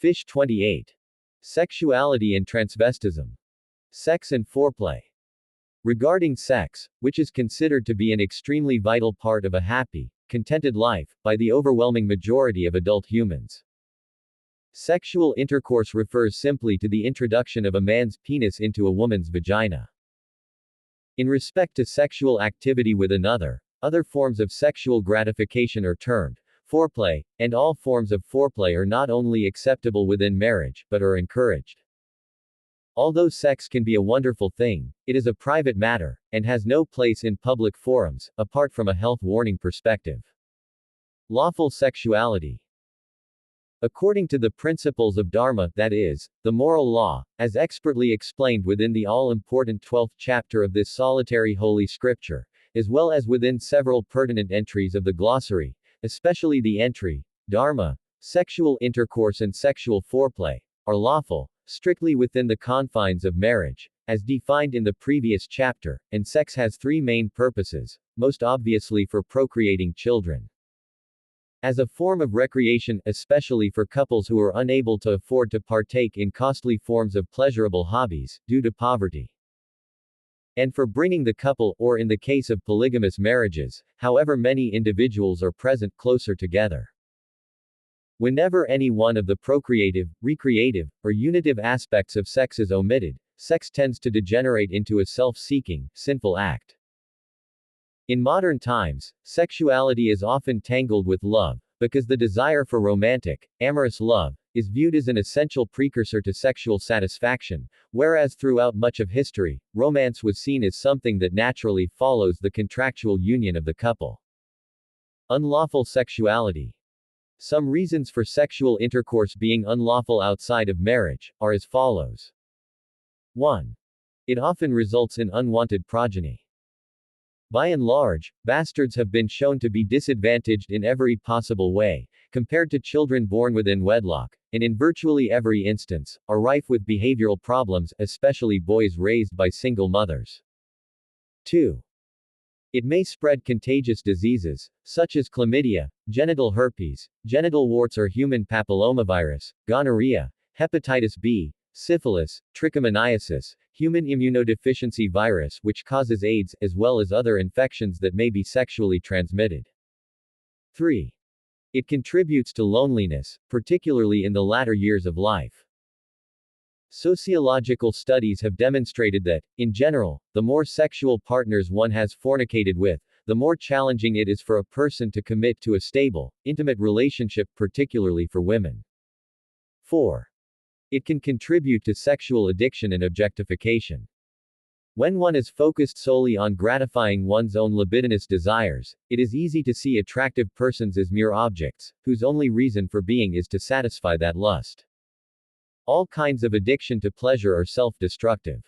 Fish 28. Sexuality and transvestism. Sex and foreplay. Regarding sex, which is considered to be an extremely vital part of a happy, contented life, by the overwhelming majority of adult humans. Sexual intercourse refers simply to the introduction of a man's penis into a woman's vagina. In respect to sexual activity with another, other forms of sexual gratification are termed foreplay, and all forms of foreplay are not only acceptable within marriage, but are encouraged. Although sex can be a wonderful thing, it is a private matter, and has no place in public forums, apart from a health warning perspective. Lawful sexuality. According to the principles of Dharma, that is, the moral law, as expertly explained within the all-important 12th chapter of this solitary holy scripture, as well as within several pertinent entries of the glossary, especially the entry, Dharma, sexual intercourse and sexual foreplay, are lawful, strictly within the confines of marriage, as defined in the previous chapter, and sex has three main purposes, most obviously for procreating children. As a form of recreation, especially for couples who are unable to afford to partake in costly forms of pleasurable hobbies, due to poverty. And for bringing the couple, or in the case of polygamous marriages, however many individuals are present, closer together. Whenever any one of the procreative, recreative, or unitive aspects of sex is omitted, sex tends to degenerate into a self-seeking, sinful act. In modern times, sexuality is often tangled with love, because the desire for romantic, amorous love, is viewed as an essential precursor to sexual satisfaction, whereas throughout much of history, romance was seen as something that naturally follows the contractual union of the couple. Unlawful sexuality. Some reasons for sexual intercourse being unlawful outside of marriage are as follows. 1. It often results in unwanted progeny. By and large, bastards have been shown to be disadvantaged in every possible way, compared to children born within wedlock, and in virtually every instance, are rife with behavioral problems, especially boys raised by single mothers. 2. It may spread contagious diseases, such as chlamydia, genital herpes, genital warts or human papillomavirus, gonorrhea, hepatitis B, syphilis, trichomoniasis, human immunodeficiency virus which causes AIDS, as well as other infections that may be sexually transmitted. 3. It contributes to loneliness, particularly in the latter years of life. Sociological studies have demonstrated that, in general, the more sexual partners one has fornicated with, the more challenging it is for a person to commit to a stable, intimate relationship, particularly for women. 4. It can contribute to sexual addiction and objectification. When one is focused solely on gratifying one's own libidinous desires, it is easy to see attractive persons as mere objects, whose only reason for being is to satisfy that lust. All kinds of addiction to pleasure are self-destructive.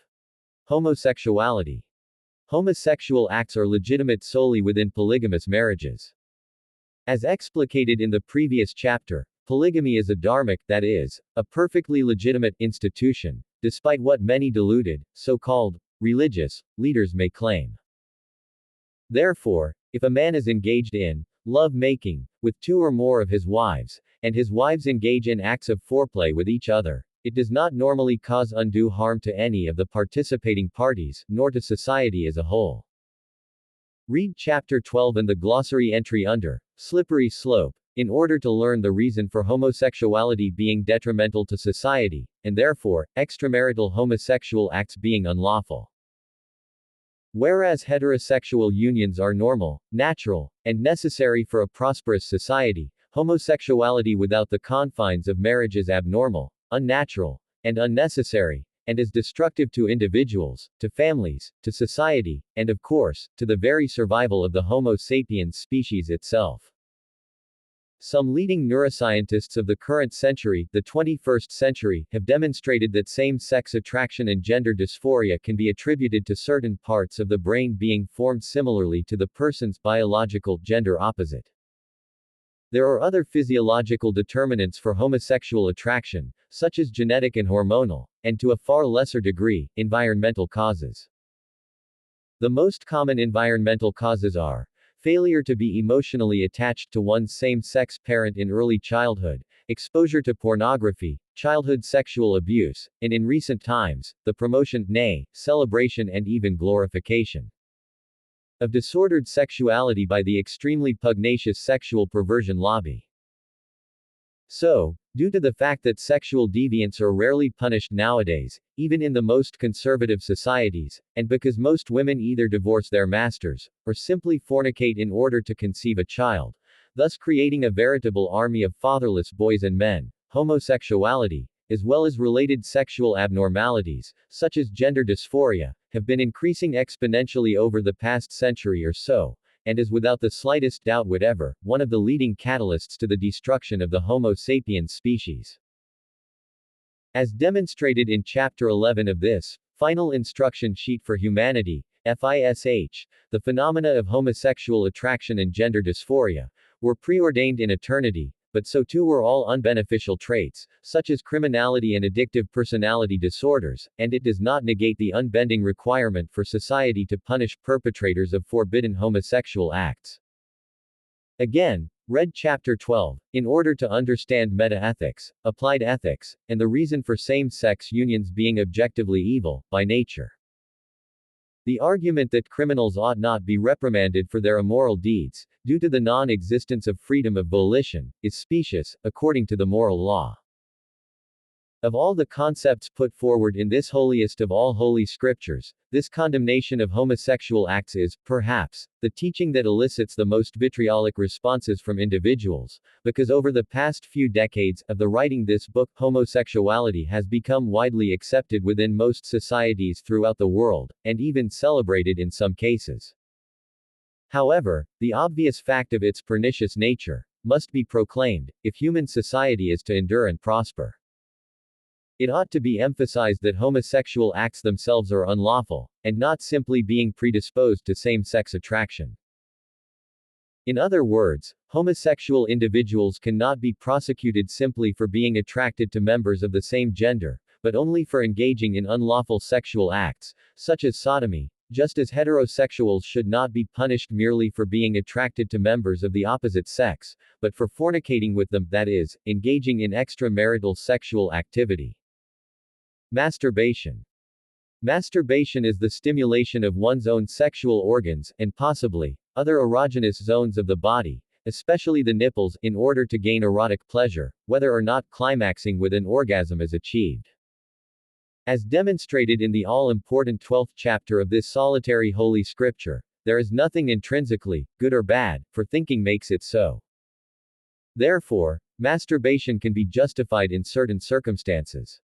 Homosexuality. Homosexual acts are legitimate solely within polygamous marriages. As explicated in the previous chapter, polygamy is a dharmic, that is, a perfectly legitimate, institution, despite what many deluded, so-called, religious, leaders may claim. Therefore, if a man is engaged in love-making with two or more of his wives, and his wives engage in acts of foreplay with each other, it does not normally cause undue harm to any of the participating parties, nor to society as a whole. Read Chapter 12 and the glossary entry under Slippery Slope, in order to learn the reason for homosexuality being detrimental to society, and therefore, extramarital homosexual acts being unlawful. Whereas heterosexual unions are normal, natural, and necessary for a prosperous society, homosexuality without the confines of marriage is abnormal, unnatural, and unnecessary, and is destructive to individuals, to families, to society, and of course, to the very survival of the Homo sapiens species itself. Some leading neuroscientists of the current century, the 21st century, have demonstrated that same-sex attraction and gender dysphoria can be attributed to certain parts of the brain being formed similarly to the person's biological gender opposite. There are other physiological determinants for homosexual attraction, such as genetic and hormonal, and to a far lesser degree, environmental causes. The most common environmental causes are failure to be emotionally attached to one's same-sex parent in early childhood, exposure to pornography, childhood sexual abuse, and in recent times, the promotion, nay, celebration and even glorification of disordered sexuality by the extremely pugnacious sexual perversion lobby. So, due to the fact that sexual deviants are rarely punished nowadays, even in the most conservative societies, and because most women either divorce their masters, or simply fornicate in order to conceive a child, thus creating a veritable army of fatherless boys and men, homosexuality, as well as related sexual abnormalities, such as gender dysphoria, have been increasing exponentially over the past century or so, and is without the slightest doubt whatever, one of the leading catalysts to the destruction of the Homo sapiens species. As demonstrated in Chapter 11 of this, Final Instruction Sheet for Humanity, FISH, the phenomena of homosexual attraction and gender dysphoria were preordained in eternity, but so too were all unbeneficial traits, such as criminality and addictive personality disorders, and it does not negate the unbending requirement for society to punish perpetrators of forbidden homosexual acts. Again, read Chapter 12, in order to understand metaethics, applied ethics, and the reason for same-sex unions being objectively evil, by nature. The argument that criminals ought not be reprimanded for their immoral deeds, due to the non-existence of freedom of volition, is specious, according to the moral law. Of all the concepts put forward in this holiest of all holy scriptures, this condemnation of homosexual acts is, perhaps, the teaching that elicits the most vitriolic responses from individuals, because over the past few decades of the writing this book, homosexuality has become widely accepted within most societies throughout the world, and even celebrated in some cases. However, the obvious fact of its pernicious nature must be proclaimed, if human society is to endure and prosper. It ought to be emphasized that homosexual acts themselves are unlawful, and not simply being predisposed to same-sex attraction. In other words, homosexual individuals cannot be prosecuted simply for being attracted to members of the same gender, but only for engaging in unlawful sexual acts, such as sodomy, just as heterosexuals should not be punished merely for being attracted to members of the opposite sex, but for fornicating with them, that is, engaging in extramarital sexual activity. Masturbation. Masturbation is the stimulation of one's own sexual organs, and possibly, other erogenous zones of the body, especially the nipples, in order to gain erotic pleasure, whether or not climaxing with an orgasm is achieved. As demonstrated in the all-important 12th chapter of this solitary holy scripture, there is nothing intrinsically, good or bad, for thinking makes it so. Therefore, masturbation can be justified in certain circumstances.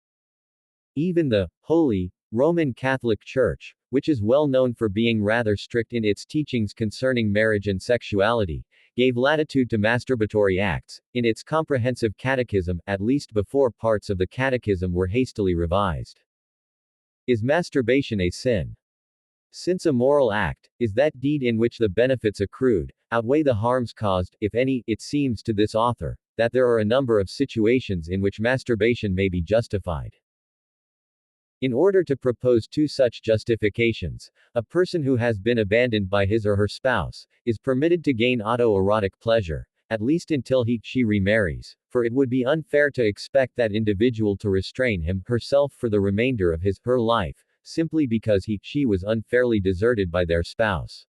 Even the Holy Roman Catholic Church, which is well known for being rather strict in its teachings concerning marriage and sexuality, gave latitude to masturbatory acts, in its comprehensive catechism, at least before parts of the catechism were hastily revised. Is masturbation a sin? Since a moral act is that deed in which the benefits accrued outweigh the harms caused, if any, it seems to this author that there are a number of situations in which masturbation may be justified. In order to propose two such justifications, a person who has been abandoned by his or her spouse is permitted to gain autoerotic pleasure, at least until she remarries, for it would be unfair to expect that individual to restrain herself for the remainder of her life, simply because she was unfairly deserted by their spouse.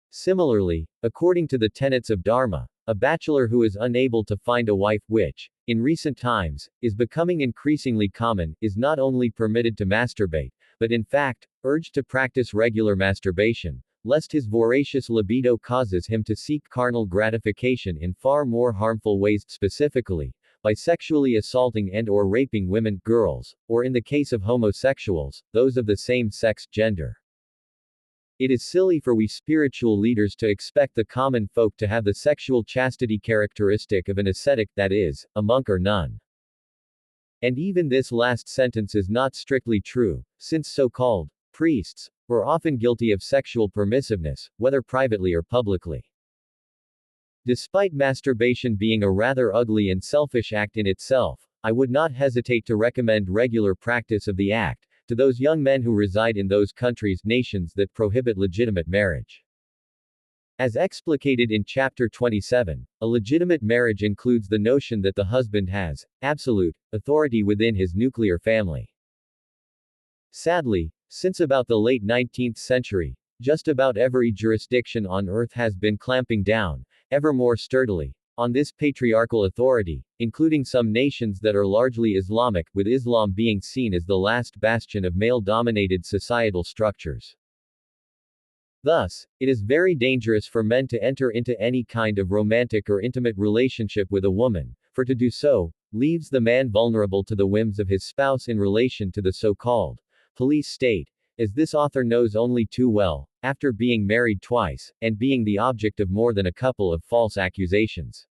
Similarly, according to the tenets of Dharma, a bachelor who is unable to find a wife, which, in recent times, is becoming increasingly common, is not only permitted to masturbate, but in fact, urged to practice regular masturbation, lest his voracious libido causes him to seek carnal gratification in far more harmful ways, specifically, by sexually assaulting and/or raping women, girls, or in the case of homosexuals, those of the same sex, gender. It is silly for we spiritual leaders to expect the common folk to have the sexual chastity characteristic of an ascetic, that is, a monk or nun. And even this last sentence is not strictly true, since so-called priests were often guilty of sexual permissiveness, whether privately or publicly. Despite masturbation being a rather ugly and selfish act in itself, I would not hesitate to recommend regular practice of the act to those young men who reside in those countries, nations that prohibit legitimate marriage. As explicated in Chapter 27, a legitimate marriage includes the notion that the husband has absolute authority within his nuclear family. Sadly, since about the late 19th century, just about every jurisdiction on earth has been clamping down, ever more sturdily, on this patriarchal authority, including some nations that are largely Islamic, with Islam being seen as the last bastion of male-dominated societal structures. Thus, it is very dangerous for men to enter into any kind of romantic or intimate relationship with a woman, for to do so leaves the man vulnerable to the whims of his spouse in relation to the so-called police state, as this author knows only too well, after being married twice, and being the object of more than a couple of false accusations.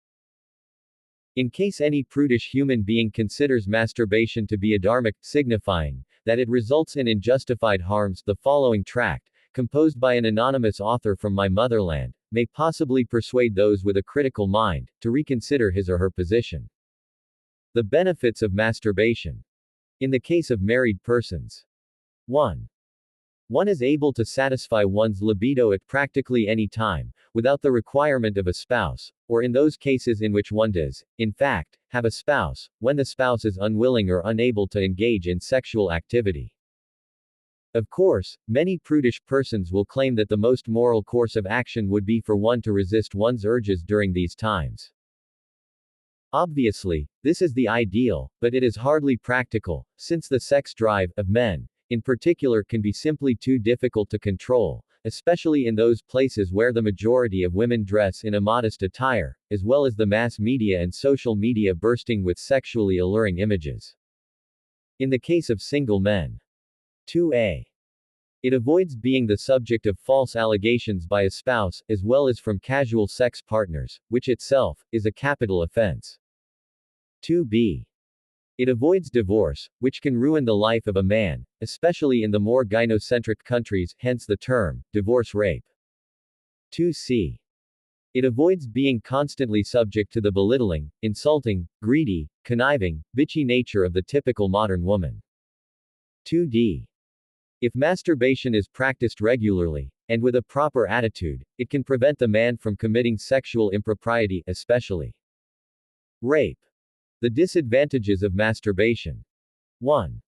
In case any prudish human being considers masturbation to be adharmic, signifying that it results in unjustified harms, the following tract, composed by an anonymous author from my motherland, may possibly persuade those with a critical mind to reconsider his or her position. The benefits of masturbation. In the case of married persons. 1. One is able to satisfy one's libido at practically any time, without the requirement of a spouse, or in those cases in which one does, in fact, have a spouse, when the spouse is unwilling or unable to engage in sexual activity. Of course, many prudish persons will claim that the most moral course of action would be for one to resist one's urges during these times. Obviously, this is the ideal, but it is hardly practical, since the sex drive of men, in particular, can be simply too difficult to control, especially in those places where the majority of women dress in immodest attire, as well as the mass media and social media bursting with sexually alluring images. In the case of single men. 2a. It avoids being the subject of false allegations by a spouse, as well as from casual sex partners, which itself is a capital offense. 2b. It avoids divorce, which can ruin the life of a man, especially in the more gynocentric countries, hence the term, divorce rape. 2c. It avoids being constantly subject to the belittling, insulting, greedy, conniving, bitchy nature of the typical modern woman. 2d. If masturbation is practiced regularly, and with a proper attitude, it can prevent the man from committing sexual impropriety, especially rape. The disadvantages of masturbation. 1.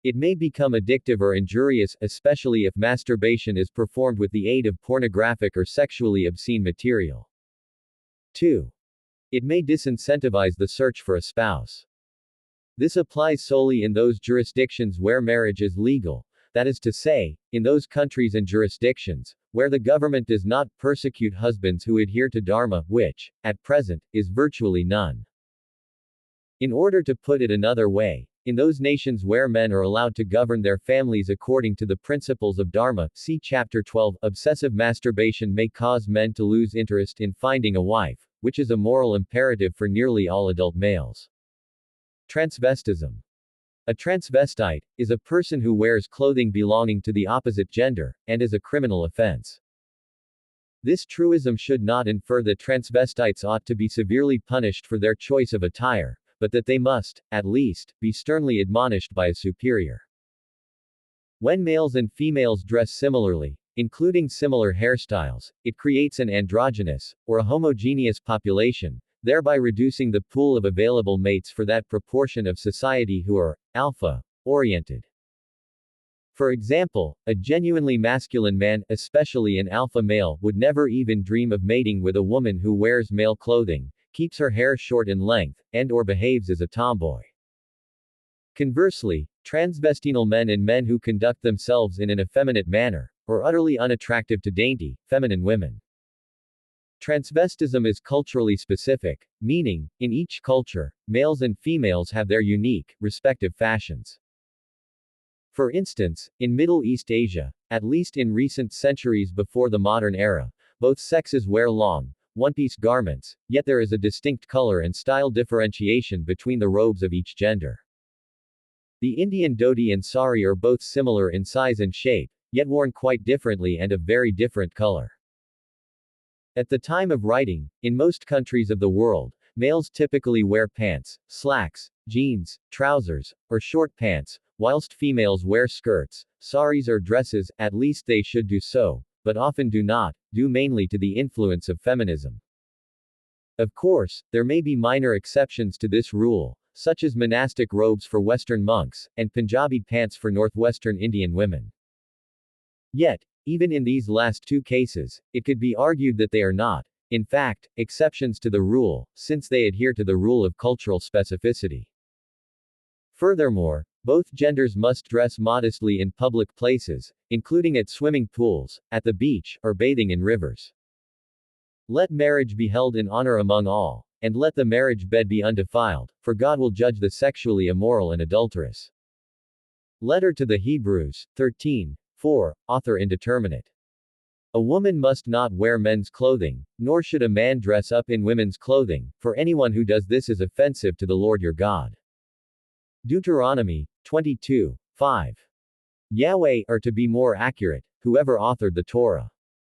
It may become addictive or injurious, especially if masturbation is performed with the aid of pornographic or sexually obscene material. 2. It may disincentivize the search for a spouse. This applies solely in those jurisdictions where marriage is legal, that is to say, in those countries and jurisdictions where the government does not persecute husbands who adhere to Dharma, which, at present, is virtually none. In order to put it another way, in those nations where men are allowed to govern their families according to the principles of Dharma, see Chapter 12, obsessive masturbation may cause men to lose interest in finding a wife, which is a moral imperative for nearly all adult males. Transvestism. A transvestite is a person who wears clothing belonging to the opposite gender, and is a criminal offense. This truism should not infer that transvestites ought to be severely punished for their choice of attire, but that they must, at least, be sternly admonished by a superior. When males and females dress similarly, including similar hairstyles, it creates an androgynous, or a homogeneous population, thereby reducing the pool of available mates for that proportion of society who are alpha-oriented. For example, a genuinely masculine man, especially an alpha male, would never even dream of mating with a woman who wears male clothing, keeps her hair short in length, and/or behaves as a tomboy. Conversely, transvestinal men and men who conduct themselves in an effeminate manner, are utterly unattractive to dainty, feminine women. Transvestism is culturally specific, meaning, in each culture, males and females have their unique, respective fashions. For instance, in Middle East Asia, at least in recent centuries before the modern era, both sexes wear long, one-piece garments, yet there is a distinct color and style differentiation between the robes of each gender. The Indian dhoti and sari are both similar in size and shape, yet worn quite differently and of very different color. At the time of writing, in most countries of the world, males typically wear pants, slacks, jeans, trousers, or short pants, whilst females wear skirts, saris or dresses, at least they should do so, but often do not, due mainly to the influence of feminism. Of course, there may be minor exceptions to this rule, such as monastic robes for Western monks, and Punjabi pants for northwestern Indian women. Yet, even in these last two cases, it could be argued that they are not, in fact, exceptions to the rule, since they adhere to the rule of cultural specificity. Furthermore, both genders must dress modestly in public places, including at swimming pools, at the beach, or bathing in rivers. Let marriage be held in honor among all, and let the marriage bed be undefiled, for God will judge the sexually immoral and adulterous. Letter to the Hebrews, 13:4, author indeterminate. A woman must not wear men's clothing, nor should a man dress up in women's clothing, for anyone who does this is offensive to the Lord your God. Deuteronomy 22:5. Yahweh, or to be more accurate, whoever authored the Torah.